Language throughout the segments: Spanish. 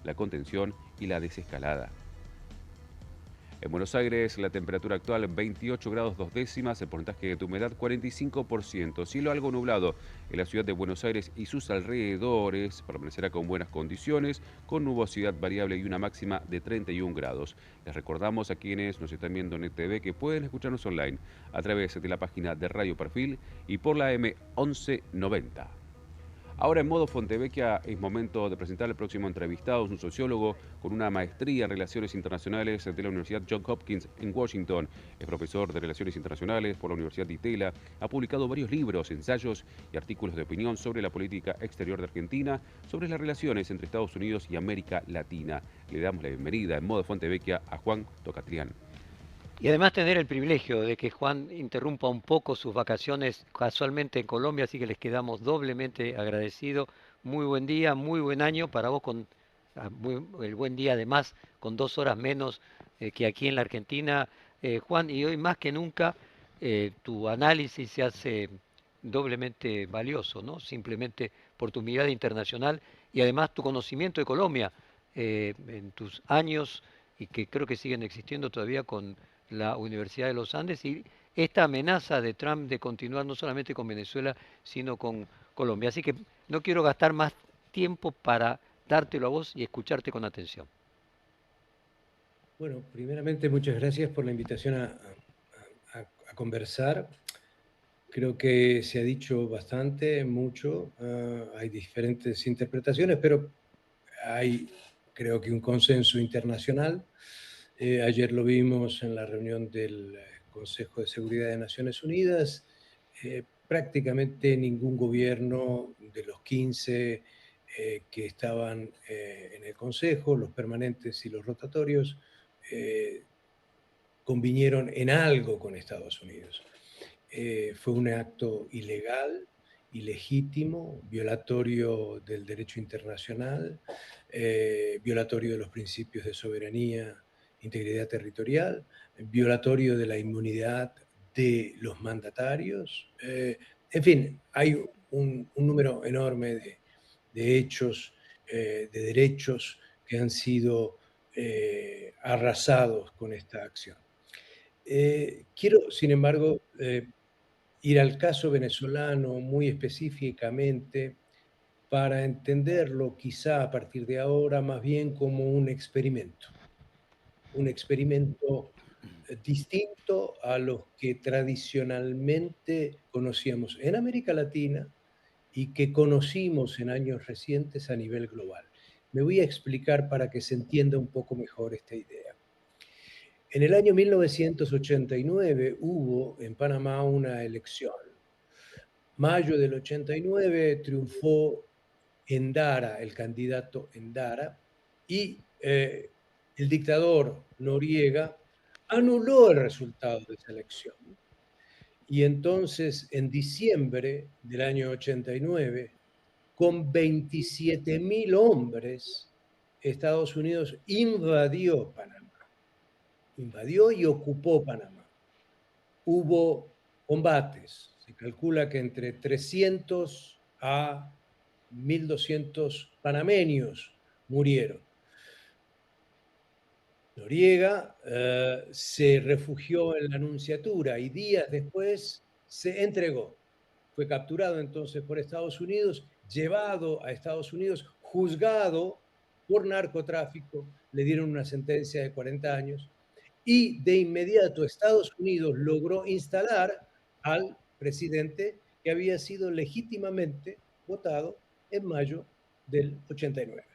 la contención y la desescalada. En Buenos Aires, la temperatura actual 28 grados 2 décimas, el porcentaje de humedad 45%, cielo algo nublado en la ciudad de Buenos Aires y sus alrededores, permanecerá con buenas condiciones, con nubosidad variable y una máxima de 31 grados. Les recordamos a quienes nos están viendo en ETV que pueden escucharnos online a través de la página de Radio Perfil y por la M1190. Ahora en modo Fontevecchia es momento de presentar al próximo entrevistado, es un sociólogo con una maestría en Relaciones Internacionales de la Universidad Johns Hopkins en Washington. Es profesor de Relaciones Internacionales por la Universidad de Itela. Ha publicado varios libros, ensayos y artículos de opinión sobre la política exterior de Argentina, sobre las relaciones entre Estados Unidos y América Latina. Le damos la bienvenida en modo Fontevecchia a Juan Tocatrián. Y además tener el privilegio de que Juan interrumpa un poco sus vacaciones casualmente en Colombia, así que les quedamos doblemente agradecidos. Muy buen día, muy buen año para vos con el buen día además con 2 horas menos que aquí en la Argentina. Juan, y hoy más que nunca tu análisis se hace doblemente valioso, ¿no? Simplemente por tu mirada internacional y además tu conocimiento de Colombia en tus años y que creo que siguen existiendo todavía con la Universidad de los Andes y esta amenaza de Trump de continuar no solamente con Venezuela, sino con Colombia. Así que no quiero gastar más tiempo para dártelo a vos y escucharte con atención. Bueno, primeramente muchas gracias por la invitación a conversar. Creo que se ha dicho bastante, mucho, hay diferentes interpretaciones, pero hay creo que un consenso internacional. Ayer lo vimos en la reunión del Consejo de Seguridad de Naciones Unidas. Prácticamente ningún gobierno de los 15 que estaban en el Consejo, los permanentes y los rotatorios, convinieron en algo con Estados Unidos. Fue un acto ilegal, ilegítimo, violatorio del derecho internacional, violatorio de los principios de soberanía, integridad territorial, violatorio de la inmunidad de los mandatarios. En fin, hay un número enorme de hechos, de derechos que han sido arrasados con esta acción. Quiero, sin embargo, ir al caso venezolano muy específicamente para entenderlo quizá a partir de ahora más bien como un experimento distinto a los que tradicionalmente conocíamos en América Latina y que conocimos en años recientes a nivel global. Me voy a explicar para que se entienda un poco mejor esta idea. En el año 1989 hubo en Panamá una elección. Mayo del 89 triunfó Endara, el candidato Endara, y el dictador Noriega anuló el resultado de esa elección. Y entonces, en diciembre del año 89, con 27.000 hombres, Estados Unidos invadió Panamá. Invadió y ocupó Panamá. Hubo combates, se calcula que entre 300 a 1.200 panameños murieron. Noriega se refugió en la Nunciatura y días después se entregó. Fue capturado entonces por Estados Unidos, llevado a Estados Unidos, juzgado por narcotráfico, le dieron una sentencia de 40 años y de inmediato Estados Unidos logró instalar al presidente que había sido legítimamente votado en mayo del 89.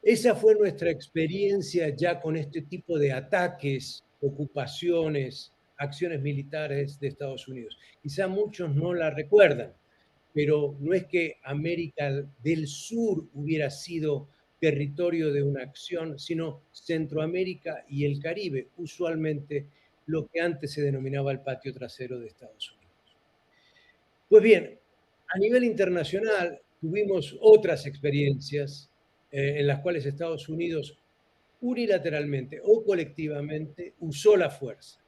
Esa fue nuestra experiencia ya con este tipo de ataques, ocupaciones, acciones militares de Estados Unidos. Quizá muchos no la recuerdan, pero no es que América del Sur hubiera sido territorio de una acción, sino Centroamérica y el Caribe, usualmente lo que antes se denominaba el patio trasero de Estados Unidos. Pues bien, a nivel internacional tuvimos otras experiencias en las cuales Estados Unidos unilateralmente o colectivamente usó la fuerza.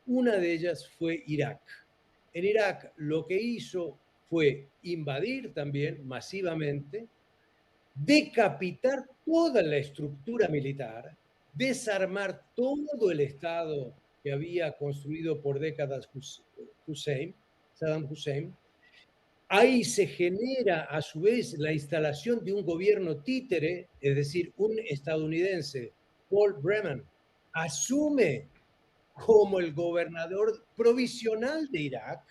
Una de ellas fue Irak. En Irak lo que hizo fue invadir también masivamente, decapitar toda la estructura militar, desarmar todo el Estado que había construido por décadas Saddam Hussein. Ahí se genera a su vez la instalación de un gobierno títere, es decir, un estadounidense, Paul Bremer, asume como el gobernador provisional de Irak,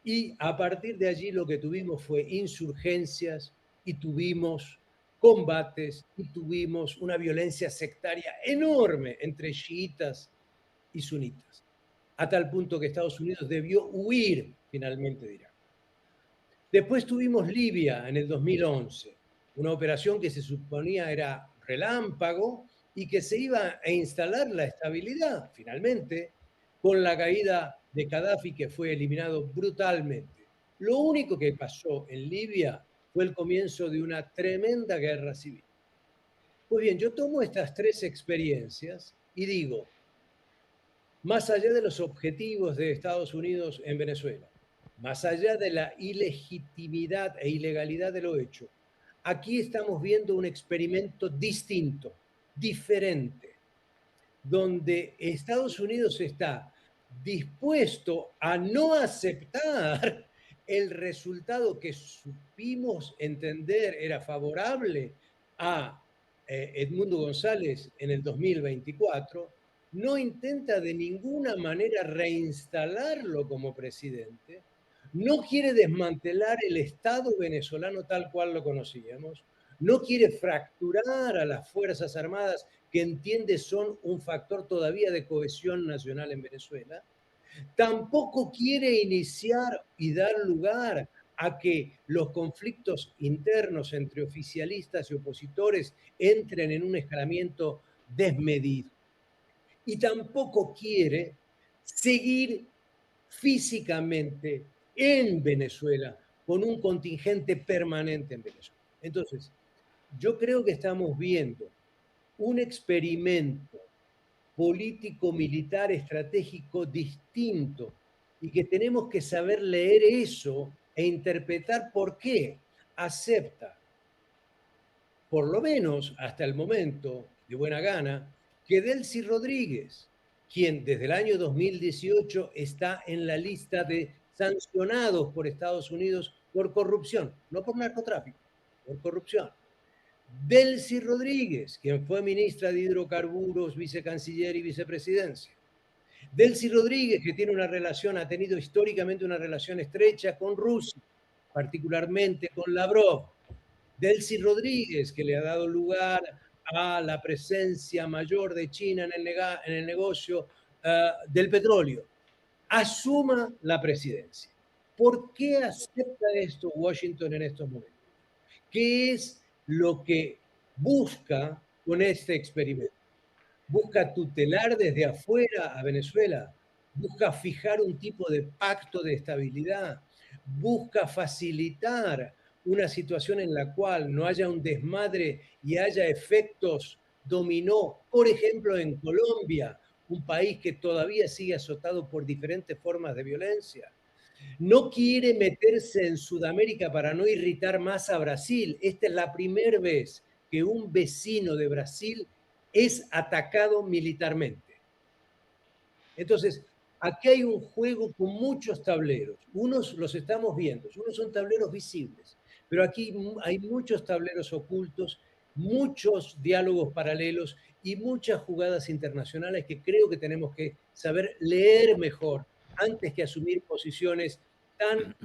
y a partir de allí lo que tuvimos fue insurgencias y tuvimos combates y tuvimos una violencia sectaria enorme entre chiitas y sunitas, a tal punto que Estados Unidos debió huir finalmente de Irak. Después tuvimos Libia en el 2011, una operación que se suponía era relámpago y que se iba a instalar la estabilidad, finalmente, con la caída de Gaddafi, que fue eliminado brutalmente. Lo único que pasó en Libia fue el comienzo de una tremenda guerra civil. Pues bien, yo tomo estas tres experiencias y digo, más allá de los objetivos de Estados Unidos en Venezuela, más allá de la ilegitimidad e ilegalidad de lo hecho, aquí estamos viendo un experimento distinto, diferente, donde Estados Unidos está dispuesto a no aceptar el resultado que supimos entender era favorable a Edmundo González en el 2024, no intenta de ninguna manera reinstalarlo como presidente, no quiere desmantelar el Estado venezolano tal cual lo conocíamos, no quiere fracturar a las Fuerzas Armadas, que entiende son un factor todavía de cohesión nacional en Venezuela, tampoco quiere iniciar y dar lugar a que los conflictos internos entre oficialistas y opositores entren en un escalamiento desmedido. Y tampoco quiere seguir físicamente en Venezuela con un contingente permanente en Venezuela. Entonces, yo creo que estamos viendo un experimento político, militar, estratégico distinto y que tenemos que saber leer eso e interpretar por qué acepta, por lo menos hasta el momento, de buena gana, que Delcy Rodríguez, quien desde el año 2018 está en la lista de sancionados por Estados Unidos por corrupción, no por narcotráfico, por corrupción. Delcy Rodríguez, quien fue ministra de Hidrocarburos, vicecanciller y vicepresidencia. Delcy Rodríguez, que tiene una relación, ha tenido históricamente una relación estrecha con Rusia, particularmente con Lavrov. Delcy Rodríguez, que le ha dado lugar a la presencia mayor de China en el negocio del petróleo, asuma la presidencia. ¿Por qué acepta esto Washington en estos momentos? ¿Qué es lo que busca con este experimento? Busca tutelar desde afuera a Venezuela, busca fijar un tipo de pacto de estabilidad, busca facilitar una situación en la cual no haya un desmadre y haya efectos dominó, por ejemplo, en Colombia, un país que todavía sigue azotado por diferentes formas de violencia. No quiere meterse en Sudamérica para no irritar más a Brasil. Esta es la primera vez que un vecino de Brasil es atacado militarmente. Entonces, aquí hay un juego con muchos tableros. Unos los estamos viendo, unos son tableros visibles, pero aquí hay muchos tableros ocultos, muchos diálogos paralelos y muchas jugadas internacionales que creo que tenemos que saber leer mejor antes que asumir posiciones tan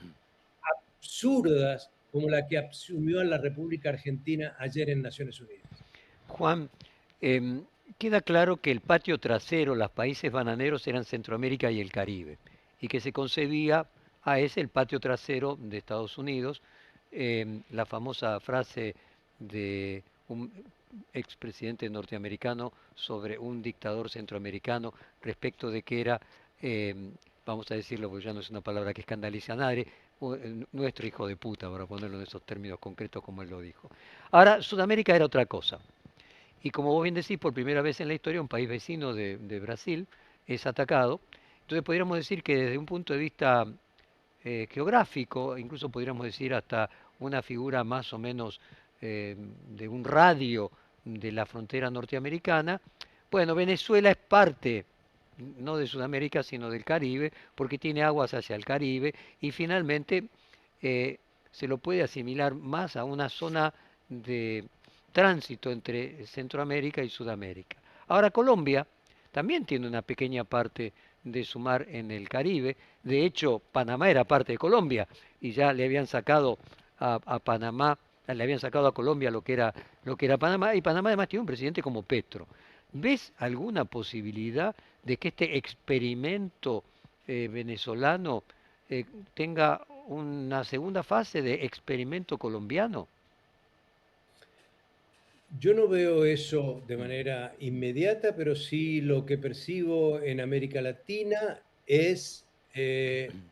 absurdas como la que asumió en la República Argentina ayer en Naciones Unidas. Juan, queda claro que el patio trasero, los países bananeros eran Centroamérica y el Caribe, y que se concebía a ese el patio trasero de Estados Unidos, la famosa frase de un expresidente norteamericano sobre un dictador centroamericano respecto de que era, vamos a decirlo porque ya no es una palabra que escandalice a nadie, nuestro hijo de puta, para ponerlo en esos términos concretos como él lo dijo. Ahora, Sudamérica era otra cosa. Y como vos bien decís, por primera vez en la historia un país vecino de Brasil es atacado. Entonces podríamos decir que desde un punto de vista geográfico, incluso podríamos decir hasta una figura más o menos de un radio de la frontera norteamericana. Bueno, Venezuela es parte, no de Sudamérica, sino del Caribe, porque tiene aguas hacia el Caribe y finalmente eh, se lo puede asimilar más a una zona de tránsito entre Centroamérica y Sudamérica. Ahora, Colombia también tiene una pequeña parte de su mar en el Caribe. De hecho, Panamá era parte de Colombia y ya le habían sacado a Panamá, le habían sacado a Colombia lo que era Panamá, y Panamá además tiene un presidente como Petro. ¿Ves alguna posibilidad de que este experimento venezolano tenga una segunda fase de experimento colombiano? Yo no veo eso de manera inmediata, pero sí lo que percibo en América Latina es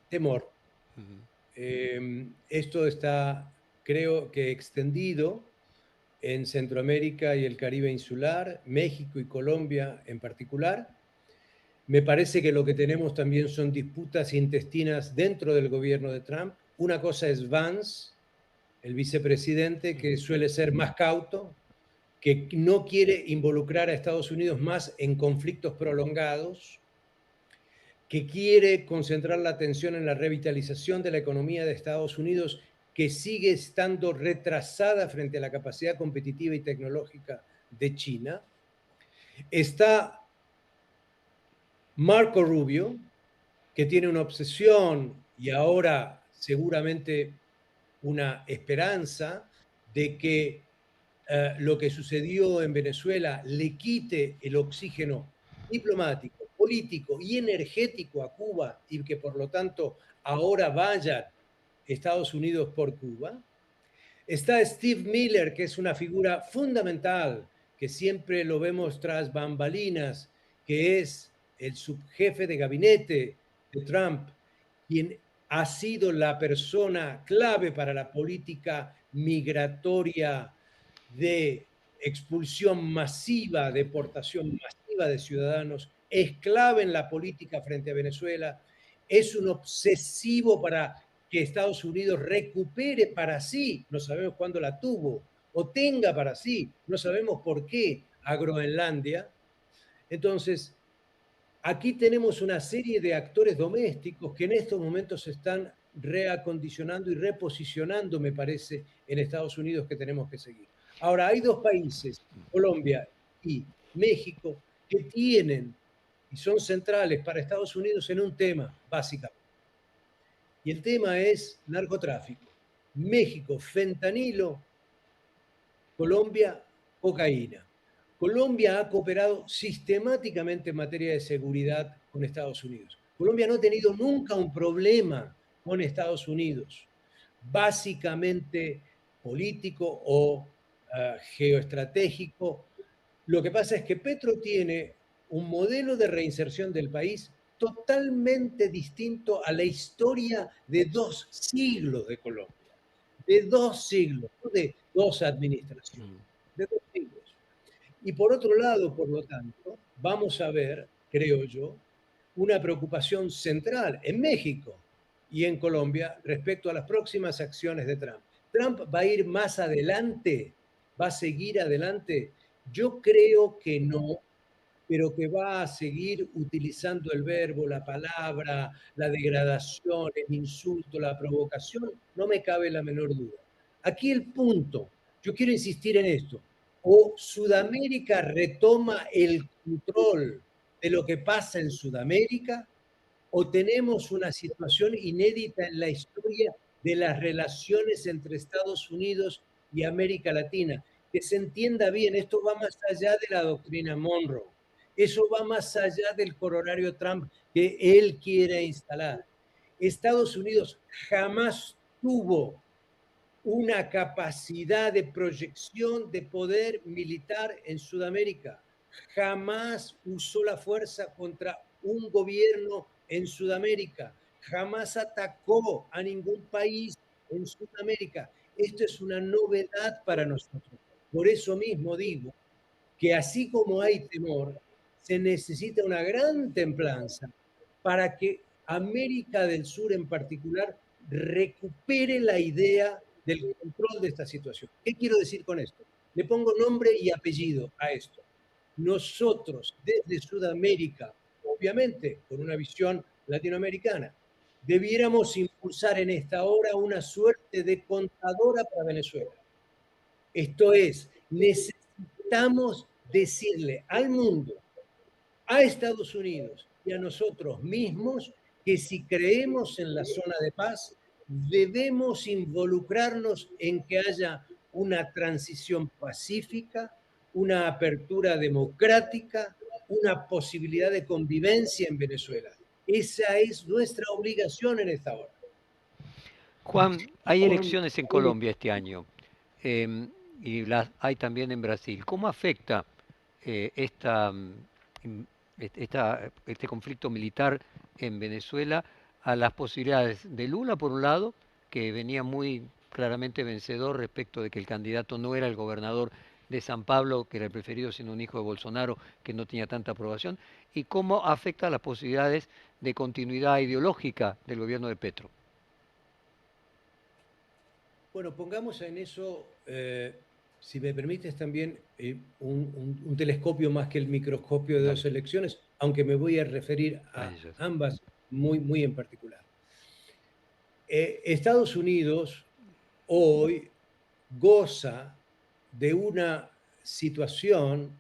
temor. Ujú. Esto está, creo que, extendido en Centroamérica y el Caribe insular, México y Colombia en particular. Me parece que lo que tenemos también son disputas intestinas dentro del gobierno de Trump. Una cosa es Vance, el vicepresidente, que suele ser más cauto, que no quiere involucrar a Estados Unidos más en conflictos prolongados, que quiere concentrar la atención en la revitalización de la economía de Estados Unidos, que sigue estando retrasada frente a la capacidad competitiva y tecnológica de China. Está Marco Rubio, que tiene una obsesión y ahora seguramente una esperanza de que lo que sucedió en Venezuela le quite el oxígeno diplomático, político y energético a Cuba y que por lo tanto ahora vayan Estados Unidos por Cuba. Está Steve Miller, que es una figura fundamental, que siempre lo vemos tras bambalinas, que es el subjefe de gabinete de Trump, quien ha sido la persona clave para la política migratoria de expulsión masiva, deportación masiva de ciudadanos, es clave en la política frente a Venezuela, es un obsesivo para que Estados Unidos recupere para sí, no sabemos cuándo la tuvo, o tenga para sí, no sabemos por qué, a Groenlandia. Entonces, aquí tenemos una serie de actores domésticos que en estos momentos se están reacondicionando y reposicionando, me parece, en Estados Unidos que tenemos que seguir. Ahora, hay dos países, Colombia y México, que tienen y son centrales para Estados Unidos en un tema, básicamente. Y el tema es narcotráfico. México, fentanilo, Colombia, cocaína. Colombia ha cooperado sistemáticamente en materia de seguridad con Estados Unidos. Colombia no ha tenido nunca un problema con Estados Unidos, básicamente político o geoestratégico. Lo que pasa es que Petro tiene un modelo de reinserción del país totalmente distinto a la historia de 2 siglos de Colombia, de 2 siglos, no de 2 administraciones, de 2 siglos. Y por otro lado, por lo tanto, vamos a ver, creo yo, una preocupación central en México y en Colombia respecto a las próximas acciones de Trump. ¿Trump va a ir más adelante? ¿Va a seguir adelante? Yo creo que no, pero que va a seguir utilizando el verbo, la palabra, la degradación, el insulto, la provocación, no me cabe la menor duda. Aquí el punto, yo quiero insistir en esto, o Sudamérica retoma el control de lo que pasa en Sudamérica, o tenemos una situación inédita en la historia de las relaciones entre Estados Unidos y América Latina. Que se entienda bien, esto va más allá de la doctrina Monroe, eso va más allá del corolario Trump que él quiere instalar. Estados Unidos jamás tuvo una capacidad de proyección de poder militar en Sudamérica. Jamás usó la fuerza contra un gobierno en Sudamérica. Jamás atacó a ningún país en Sudamérica. Esto es una novedad para nosotros. Por eso mismo digo que así como hay temor, se necesita una gran templanza para que América del Sur en particular recupere la idea del control de esta situación. ¿Qué quiero decir con esto? Le pongo nombre y apellido a esto. Nosotros, desde Sudamérica, obviamente con una visión latinoamericana, debiéramos impulsar en esta hora una suerte de contadora para Venezuela. Esto es, necesitamos decirle al mundo, a Estados Unidos y a nosotros mismos que si creemos en la zona de paz, debemos involucrarnos en que haya una transición pacífica, una apertura democrática, una posibilidad de convivencia en Venezuela. Esa es nuestra obligación en esta hora. Juan, hay elecciones en Colombia este año y las hay también en Brasil. ¿Cómo afecta este conflicto militar en Venezuela a las posibilidades de Lula, por un lado, que venía muy claramente vencedor respecto de que el candidato no era el gobernador de San Pablo, que era el preferido, sino un hijo de Bolsonaro, que no tenía tanta aprobación, y cómo afecta a las posibilidades de continuidad ideológica del gobierno de Petro? Bueno, pongamos en eso, si me permites también, un telescopio más que el microscopio de Dale. dos elecciones, aunque me voy a referir a ellas. ambas muy en particular. Estados Unidos hoy goza de una situación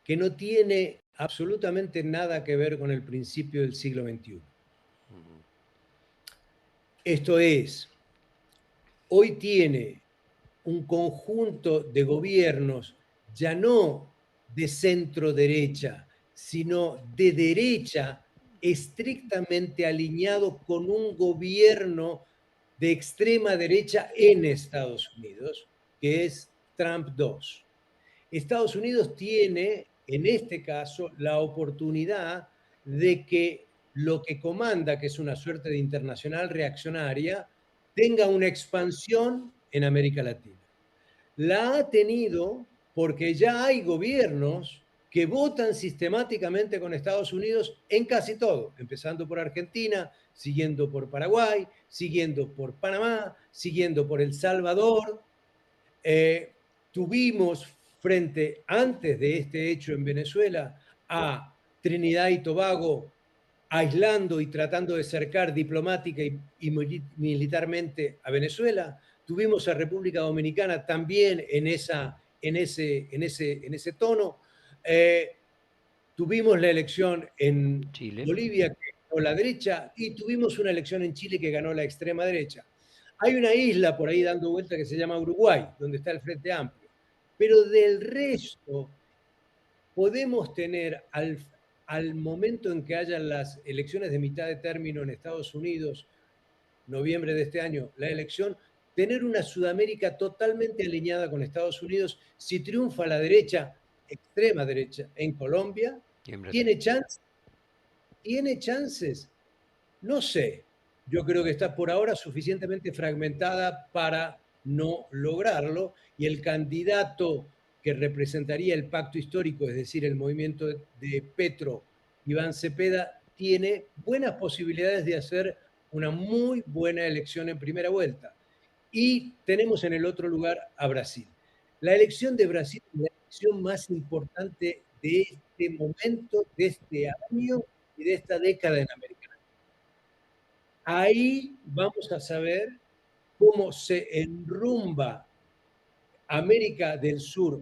que no tiene absolutamente nada que ver con el principio del siglo XXI. Esto es, hoy tiene un conjunto de gobiernos ya no de centro derecha, sino de derecha estrictamente alineado con un gobierno de extrema derecha en Estados Unidos, que es Trump 2. Estados Unidos tiene, en este caso, la oportunidad de que lo que comanda, que es una suerte de internacional reaccionaria, tenga una expansión en América Latina. La ha tenido porque ya hay gobiernos que votan sistemáticamente con Estados Unidos en casi todo, empezando por Argentina, siguiendo por Paraguay, siguiendo por Panamá, siguiendo por El Salvador. Tuvimos frente, antes de este hecho en Venezuela, a Trinidad y Tobago aislando y tratando de cercar diplomática y militarmente a Venezuela. Tuvimos a República Dominicana también en ese tono. Tuvimos la elección en Chile. Bolivia que ganó la derecha y tuvimos una elección en Chile que ganó la extrema derecha. Hay una isla por ahí dando vuelta que se llama Uruguay, donde está el Frente Amplio. Pero del resto, podemos tener al momento en que hayan las elecciones de mitad de término en Estados Unidos, noviembre de este año, la elección, tener una Sudamérica totalmente alineada con Estados Unidos. Si triunfa la derecha, extrema derecha, en Colombia, ¿tiene chance? ¿Tiene chances? No sé. Yo creo que está por ahora suficientemente fragmentada para no lograrlo y el candidato que representaría el pacto histórico, es decir, el movimiento de Petro, Iván Cepeda, tiene buenas posibilidades de hacer una muy buena elección en primera vuelta. Y tenemos en el otro lugar a Brasil. La elección de Brasil es la elección más importante de este momento, de este año y de esta década en América Latina. Ahí vamos a saber cómo se enrumba América del Sur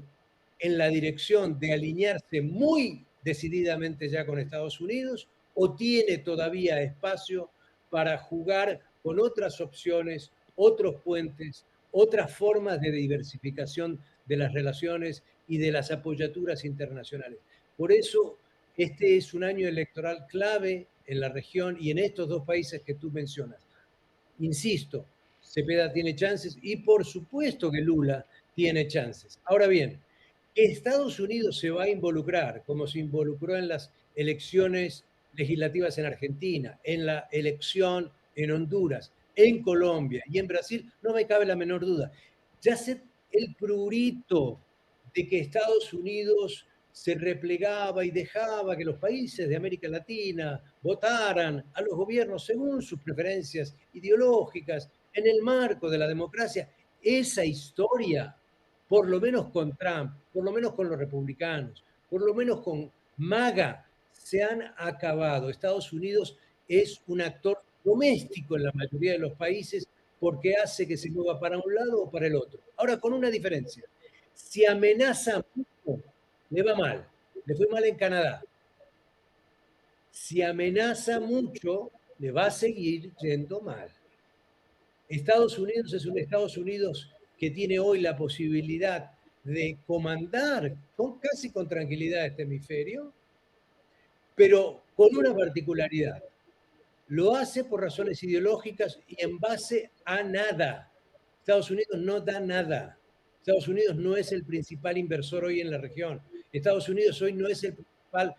en la dirección de alinearse muy decididamente ya con Estados Unidos o tiene todavía espacio para jugar con otras opciones, otros puentes, otras formas de diversificación de las relaciones y de las apoyaturas internacionales. Por eso, este es un año electoral clave en la región y en estos dos países que tú mencionas. Insisto, Cepeda tiene chances y por supuesto que Lula tiene chances. Ahora bien, Estados Unidos se va a involucrar, como se involucró en las elecciones legislativas en Argentina, en la elección en Honduras, en Colombia y en Brasil, no me cabe la menor duda. Ya sé el prurito de que Estados Unidos se replegaba y dejaba que los países de América Latina votaran a los gobiernos según sus preferencias ideológicas en el marco de la democracia. esa historia, por lo menos con Trump, por lo menos con los republicanos, por lo menos con MAGA, se han acabado. Estados Unidos es un actor doméstico en la mayoría de los países porque hace que se mueva para un lado o para el otro. Ahora, con una diferencia. Si amenaza mucho, le va mal. Le fue mal en Canadá. Si amenaza mucho, le va a seguir yendo mal. Estados Unidos es un Estados Unidos que tiene hoy la posibilidad de comandar casi con tranquilidad este hemisferio, pero con una particularidad. Lo hace por razones ideológicas y en base a nada. Estados Unidos no da nada. Estados Unidos no es el principal inversor hoy en la región. Estados Unidos hoy no es el principal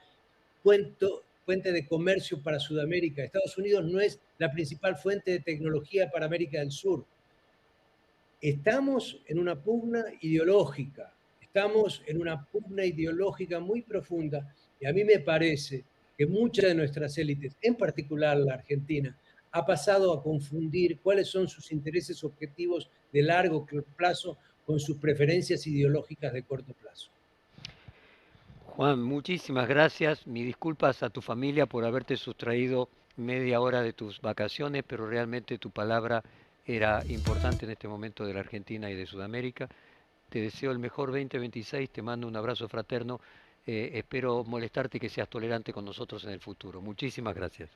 fuente de comercio para Sudamérica. Estados Unidos no es la principal fuente de tecnología para América del Sur. Estamos en una pugna ideológica. Estamos en una pugna ideológica muy profunda y a mí me parece que muchas de nuestras élites, en particular la Argentina, ha pasado a confundir cuáles son sus intereses objetivos de largo plazo con sus preferencias ideológicas de corto plazo. Juan, muchísimas gracias. Mis disculpas a tu familia por haberte sustraído media hora de tus vacaciones, pero realmente tu palabra era importante en este momento de la Argentina y de Sudamérica. Te deseo el mejor 2026, te mando un abrazo fraterno. Espero molestarte y que seas tolerante con nosotros en el futuro. Muchísimas gracias.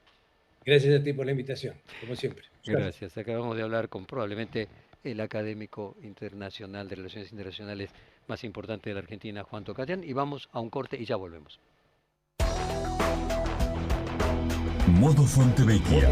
Gracias a ti por la invitación, como siempre. Gracias. Acabamos de hablar con probablemente el académico internacional de Relaciones Internacionales más importante de la Argentina, Juan Tocatián, y vamos a un corte y ya volvemos. Modo Fontevecchia.